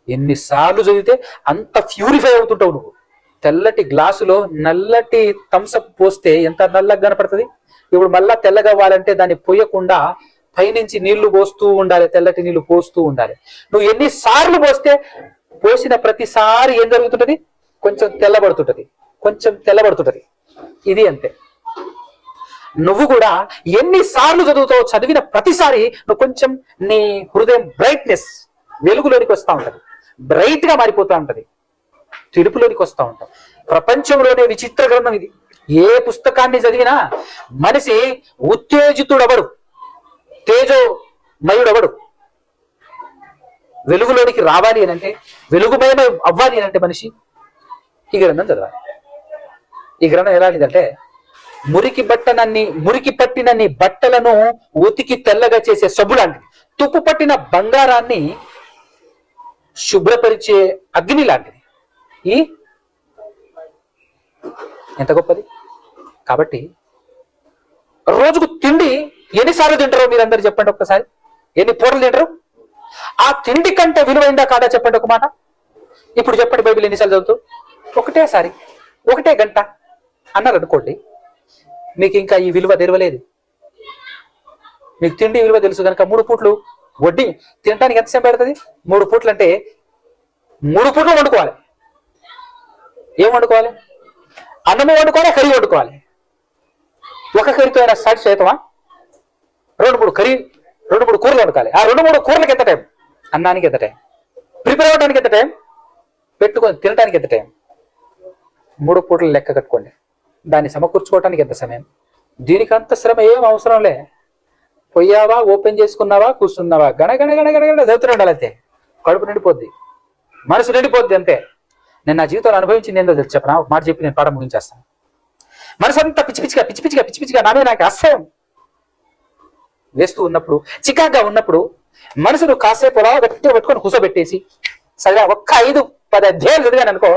ఎన్నిసార్లు చదివితే అంత ప్యూరిఫై అవుతుంటావు నువ్వు. తెల్లటి గ్లాసులో నల్లటి థమ్సప్ పోస్తే ఎంత నల్లగా కనపడుతుంది. ఇప్పుడు మళ్ళా తెల్లగా అవ్వాలంటే దాన్ని పోయకుండా పైనుంచి నీళ్లు పోస్తూ ఉండాలి, తెల్లటి నీళ్లు పోస్తూ ఉండాలి. నువ్వు ఎన్నిసార్లు పోసిన ప్రతిసారి ఏం జరుగుతుంటది? కొంచెం తెల్లబడుతుంటది. ఇది అంతే. నువ్వు కూడా ఎన్నిసార్లు చదువుతావు, చదివిన ప్రతిసారి నువ్వు కొంచెం నీ హృదయం బ్రైట్నెస్ వెలుగులోనికి వస్తూ ఉంటది, బ్రైట్ గా మారిపోతూ ఉంటది, తెలుపులోనికి వస్తూ ఉంటాం. ప్రపంచంలోనే విచిత్ర గ్రంథం ఇది. ఏ పుస్తకాన్ని చదివినా మనిషి ఉత్తేజితుడవడు, తేజోమయుడవడు. వెలుగులోనికి రావాలి అని అంటే, వెలుగుమయం అవ్వాలి అని అంటే మనిషి ఈ గ్రంథం చదవాలి. ఈ గ్రంథం ఎలాంటిదంటే, మురికి పట్టినన్ని బట్టలను ఉతికి తెల్లగా చేసే సబ్బు లాంటిది, తుప్పు పట్టిన బంగారాన్ని శుభ్రపరిచే అగ్ని లాంటిది. ఎంత గొప్పది. కాబట్టి రోజుకు తిండి ఎన్నిసార్లు తింటారో మీరందరూ చెప్పండి ఒక్కసారి. ఎన్ని పూటలు తింటారు? ఆ తిండి కంటే విలువైందా కాదా చెప్పండి ఒక మాట. ఇప్పుడు చెప్పండి, బైబిల్ ఎన్నిసార్లు చదువుతావు? ఒకటేసారి, 1 గంట అన్నారు అనుకోండి, మీకు ఇంకా ఈ విలువ తెరవలేదు. మీకు తిండి విలువ తెలుసు కనుక 3 పూట్లు వడ్డీ తినడానికి ఎంతసేపు పెడుతుంది? 3 పూట్లు అంటే 3 పూట్లు వండుకోవాలి. ఏం వండుకోవాలి? అన్నము వండుకోవాలి, కర్రీ వండుకోవాలి. ఒక కర్రీతో అయినా సాటిస్ఫైతమా? 2-3 కూరలు వండుకోవాలి. ఆ 2-3 కూరలకు ఎంత టైం? అన్నానికి ఎంత టైం? ప్రిపేర్ అవ్వడానికి ఎంత టైం? పెట్టుకొని తినడానికి ఎంత టైం? 3 పూటలు లెక్క కట్టుకోండి. దాన్ని సమకూర్చుకోవటానికి ఎంత సమయం? దీనికి అంత శ్రమ ఏం అవసరం లే. పోయావా, ఓపెన్ చేసుకున్నావా, కూర్చున్నావా, గణగణ గణగణ చదువుతూ ఉండాలి అంతే. కడుపు నిండిపోద్ది, మనసు నిండిపోద్ది అంతే. నేను నా జీవితంలో అనుభవించింది ఏందో తెలుసు చెప్పనా, ఒక మాట చెప్పి నేను పాఠం ముగించేస్తాను. మనసు అంతా పిచ్చి పిచ్చిగా నామే నాకు అసహ్యం వేస్తూ ఉన్నప్పుడు, చికాగా ఉన్నప్పుడు మనసును కాసేపు అలా గట్టిగా పెట్టుకొని కూర్చోబెట్టేసి సరిగా ఒక్క 5-10 అధ్యాయాలు చదివాను అనుకో,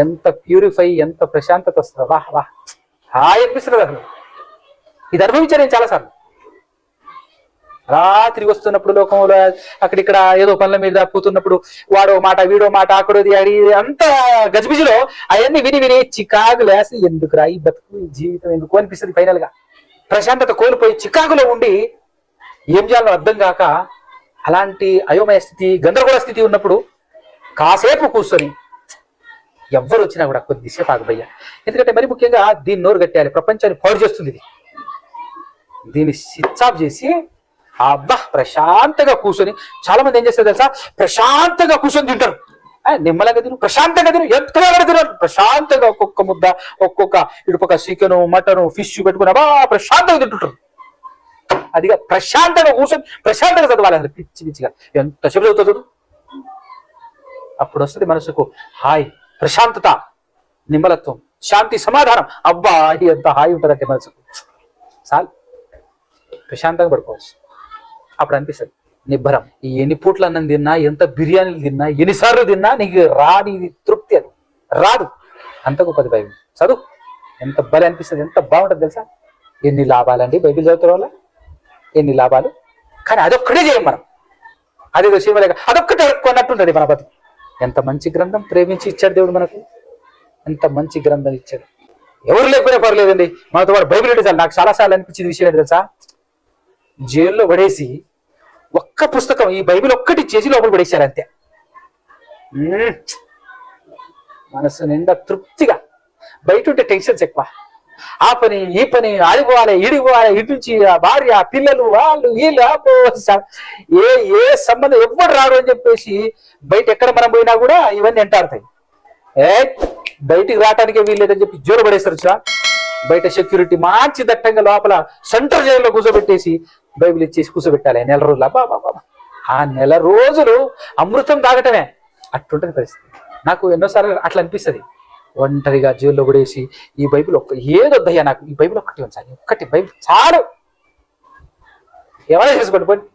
ఎంత ప్యూరిఫై, ఎంత ప్రశాంతత వస్తుందో. వాహ్ వాహ్, హాయ్ అనిపిస్తుంది అసలు. ఇది అనుభవించాను నేను చాలాసార్లు. అలా తిరిగి వస్తున్నప్పుడు లోకంలో అక్కడిక్కడ ఏదో పనుల మీద పోతున్నప్పుడు వాడో మాట వీడో మాట అక్కడోది అడి అంత గజిబిజిలో అవన్నీ విని చికాకు లేసి ఎందుకురా ఈ బతుకు, ఈ జీవితం ఎందుకు అనిపిస్తుంది. ఫైనల్ గా ప్రశాంతత కోల్పోయి చికాకులో ఉండి ఏం చేయాలో అర్థం కాక అలాంటి అయోమయ స్థితి, గందరగోళ స్థితి ఉన్నప్పుడు కాసేపు కూర్చొని ఎవ్వరు వచ్చినా కూడా కొద్దిసేపు ఆగబయ్యా. ఎందుకంటే మరి ముఖ్యంగా దీన్ని నోరు కట్టేయాలి, ప్రపంచాన్ని పాడు చేస్తుంది ఇది. దీన్ని స్విచ్ ఆఫ్ చేసి అబ్బా ప్రశాంతంగా కూర్చొని, చాలా మంది ఏం చేస్తారు తెలుసా, ప్రశాంతంగా కూర్చొని తింటారు. నిమ్మలంగా తిను, ప్రశాంతంగా తిను, ఎంతగా తినరు. ప్రశాంతంగా ఒక్కొక్క ముద్ద, ఒక్కొక్క ఇటుపక్క చికెను, మటను, ఫిష్ పెట్టుకుని అబ్బా ప్రశాంతంగా తింటుంటారు. అదిగా ప్రశాంతంగా కూర్చొని ప్రశాంతంగా చదవాలి. పిచ్చి పిచ్చిగా ఎంతసేపు చదువుతుంది చూడు. అప్పుడు వస్తుంది మనసుకు హాయ్, ప్రశాంతత, నిమ్మలత్వం, శాంతి, సమాధానం. అబ్బా ఎంత హాయి ఉంటుందంటే మనసుకు. చాలు ప్రశాంతంగా పడుకోవచ్చు. అప్పుడు అనిపిస్తుంది నిబ్బరం. ఈ ఎన్ని పూట్ల అన్నం తిన్నా, ఎంత బిర్యానీలు తిన్నా, ఎన్నిసార్లు తిన్నా నీకు రాని తృప్తి అది రాదు. అంత గొప్పది బైబిల్ చదువు. ఎంత బలి అనిపిస్తుంది, ఎంత బాగుంటుంది తెలుసా. ఎన్ని లాభాలండి బైబిల్ చదువుతారు వల్ల, ఎన్ని లాభాలు. కానీ అదొక్కటే చేయం మనం. అదేదో చేయలేక అదొక్కటే కొన్నట్టుంటది మన బతుకు. ఎంత మంచి గ్రంథం ప్రేమించి ఇచ్చాడు దేవుడు మనకు, ఎంత మంచి గ్రంథం ఇచ్చాడు. ఎవరు లేకపోయినా పర్లేదండి, మనతో పాటు బైబిల్ అంటే చాలు. నాకు చాలాసార్లు అనిపించింది విషయం ఏంటి తెలుసా, జైల్లో పడేసి ఒక్క పుస్తకం, ఈ బైబిల్ ఒక్కటి చేసి లోపల పడేశారు అంతే. మనసు నిండా తృప్తిగా. బయట ఉంటే టెన్షన్స్ ఎక్కువ, ఆ పని ఈ పని, ఆడిపోవాలి ఈడిపోవాలి, ఇటు నుంచి భార్య పిల్లలు వాళ్ళు వీళ్ళు, ఏ సంబంధం ఎవ్వరు రాడు అని చెప్పేసి బయట ఎక్కడ మనం పోయినా కూడా ఇవన్నీ ఎంటాడతాయి. బయటికి రావటానికే వీల్లేదని చెప్పి జోరు పడేస్తారు సార్. బయట సెక్యూరిటీ మంచి దట్టంగా లోపల సెంటర్ జైల్లో కూర్చోబెట్టేసి బైబిల్ ఇచ్చేసి కూర్చోబెట్టాలి 1 నెల రోజులు. అబ్బా ఆ 1 నెల రోజులు అమృతం తాగటమే. అట్లుంటుంది పరిస్థితి. నాకు ఎన్నోసార్లు అట్లా అనిపిస్తుంది. ఒంటరిగా జైల్లో పడేసి ఈ బైబిల్ ఏదొద్దయ్యా నాకు, ఈ బైబిల్ ఒక్కటి ఉంచాలి, ఒక్కటి బైబిల్ చాలు, ఏమైనా చేసుకోండి, పోండి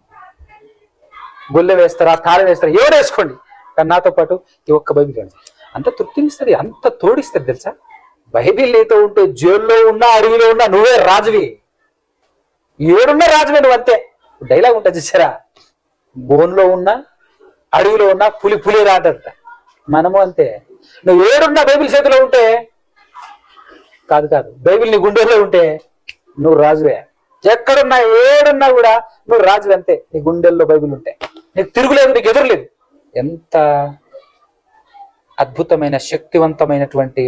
గొల్లె వేస్తారా, తాళం వేస్తారా, ఎవరు వేసుకోండి, కానీ నాతో పాటు ఈ ఒక్క బైబిల్ ఉంచాలి. అంత తృప్తినిస్తుంది, అంత తోడిస్తుంది తెలుసా. బైబిల్ నీతో ఉంటే జైల్లో ఉన్నా, అడవిలో ఉన్నా నువ్వే రాజువి, ఏడున్నా రాజువే నువ్వు అంతే. డైలాగ్ ఉంటుంది చూసారా, బోన్లో ఉన్నా అడవిలో ఉన్నా పులి రాదంట. మనము అంతే. నువ్వు ఏడున్నా బైబిల్ చేతిలో ఉంటే కాదు, బైబిల్ నీ గుండెల్లో ఉంటే నువ్వు రాజువే. ఎక్కడున్నా ఏడున్నా కూడా నువ్వు రాజువే అంతే. నీ గుండెల్లో బైబిల్ ఉంటే నీకు తిరుగులేదు, నీకు ఎదురులేదు. ఎంత అద్భుతమైన, శక్తివంతమైనటువంటి,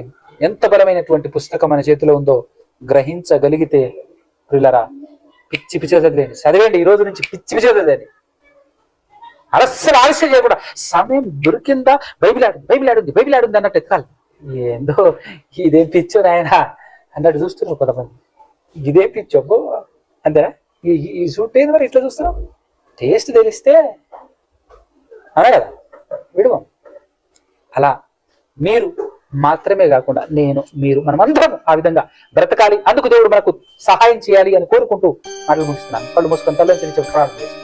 ఎంత బలమైనటువంటి పుస్తకం మన చేతిలో ఉందో గ్రహించగలిగితే ప్రియులారా, పిచ్చి చదివేండి. ఈ రోజు నుంచి పిచ్చి చదివేది. అలస్సలు ఆలస్యం చేయకుండా సమయం దొరికిందా బైబిల్ ఆడుంది అన్నట్టు ఎత్తాలి. ఏందో ఇదేం పిచ్చో నాయన అన్నట్టు చూస్తున్నావు కొంతమంది. ఇదేం పిచ్చో అంతేనా, ఈ సూట్ ఏంది మరి ఇట్లా చూస్తున్నావు. టేస్ట్ తెలిస్తే అలా కదా విడువం. అలా మీరు మాత్రమే కాకుండా నేను, మీరు, మనమందరం ఆ విధంగా బ్రతకాలి. అందుకు దేవుడు మనకు సహాయం చేయాలి అని కోరుకుంటూ మాటలు ముగిస్తున్నాను. కళ్ళు మూసుకొని తల్లి ప్రార్థన చేస్తున్నాను.